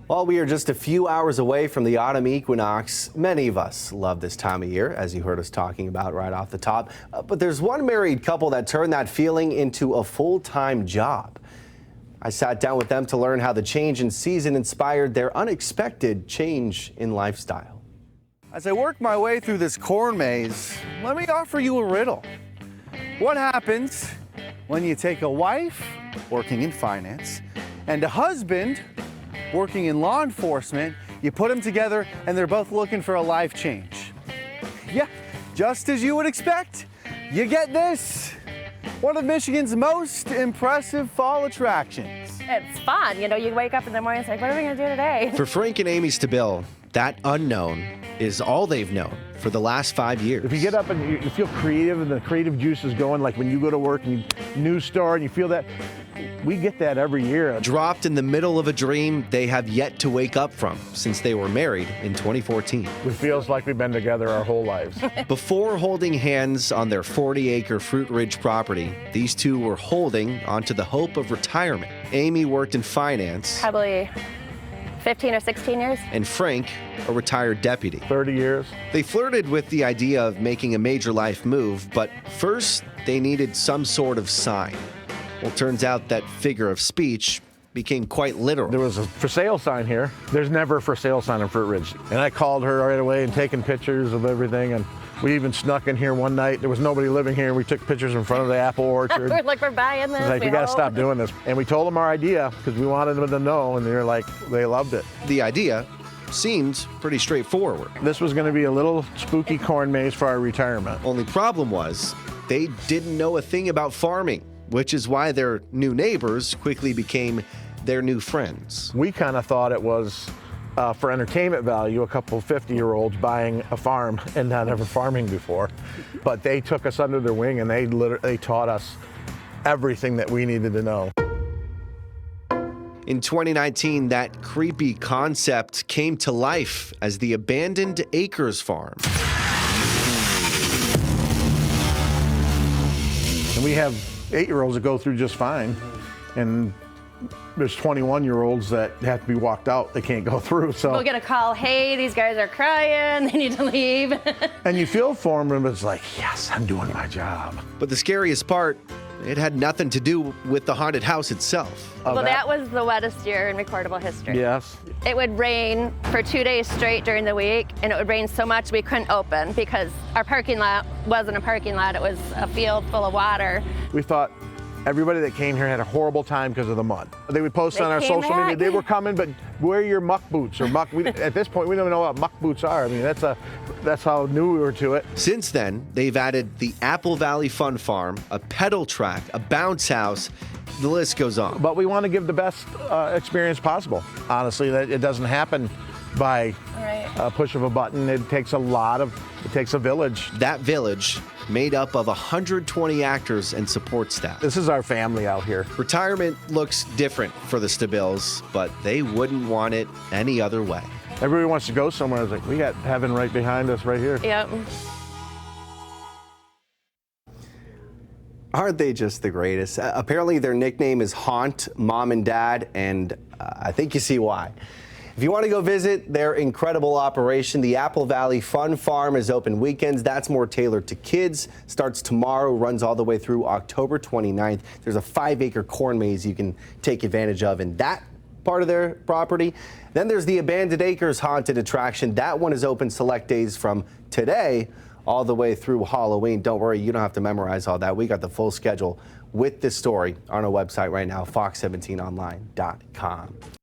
While we are just a few hours away from the autumn equinox, many of us love this time of year, as you heard us talking about right off the top. But there's one married couple that turned that feeling into a full-time job. I sat down with them to learn how the change in season inspired their unexpected change in lifestyle. As I work my way through this corn maze, let me offer you a riddle. What happens when you take a wife working in finance and a husband working in law enforcement, you put them together and they're both looking for a life change? Yeah, just as you would expect, you get this. One of Michigan's most impressive fall attractions. It's fun, you know, you wake up in the morning and it's like, what are we gonna do today? For Frank and Amy Stabil, that unknown is all they've known for the last 5 years. If you get up and you feel creative and the creative juice is going, like when you go to work and news store and you feel that, we get that every year. Dropped in the middle of a dream they have yet to wake up from since they were married in 2014. It feels like we've been together our whole lives. Before holding hands on their 40-acre Fruit Ridge property, these two were holding onto the hope of retirement. Amy worked in finance. Probably 15 or 16 years. And Frank, a retired deputy. 30 years. They flirted with the idea of making a major life move, but first they needed some sort of sign. Well, turns out that figure of speech became quite literal. There was a for sale sign here. There's never a for sale sign in Fruit Ridge. And I called her right away and taken pictures of everything. And we even snuck in here one night. There was nobody living here. We took pictures in front of the apple orchard. We're like, we're buying this. Like, we got to stop doing this. And we told them our idea because we wanted them to know. And they were like, they loved it. The idea seemed pretty straightforward. This was going to be a little spooky corn maze for our retirement. Only problem was they didn't know a thing about farming, which is why their new neighbors quickly became their new friends. We kind of thought it was for entertainment value, a couple 50-year-olds buying a farm and not ever farming before. But they took us under their wing and they taught us everything that we needed to know. In 2019, that creepy concept came to life as the Abandoned Acres Farm. And we have 8-year-olds that go through just fine, and there's 21-year-olds that have to be walked out. They can't go through. So we'll get a call, hey, these guys are crying, they need to leave. And you feel for them, but it's like, yes, I'm doing my job. But the scariest part, it had nothing to do with the haunted house itself. Well, that was the wettest year in recordable history. Yes. It would rain for 2 days straight during the week, and it would rain so much we couldn't open because our parking lot wasn't a parking lot, it was a field full of water. We thought everybody that came here had a horrible time because of the mud. They would post on our social media, they were coming, but wear your muck boots or muck. At this point, we don't even know what muck boots are. I mean, that's how new we were to it. Since then, they've added the Apple Valley Fun Farm, a pedal track, a bounce house. The list goes on. But we want to give the best experience possible. Honestly, that it doesn't happen by a push of a button. It takes it takes a village. That village made up of 120 actors and support staff. This is our family out here. Retirement looks different for the Stabils, but they wouldn't want it any other way. Everybody wants to go somewhere. It's like, we got heaven right behind us right here. Yep. Aren't they just the greatest? Apparently their nickname is Haunt Mom and Dad, and I think you see why. If you want to go visit their incredible operation, the Apple Valley Fun Farm is open weekends. That's more tailored to kids. Starts tomorrow, runs all the way through October 29th. There's a 5-acre corn maze you can take advantage of in that part of their property. Then there's the Abandoned Acres Haunted Attraction. That one is open select days from today all the way through Halloween. Don't worry, you don't have to memorize all that. We got the full schedule with this story on our website right now, fox17online.com.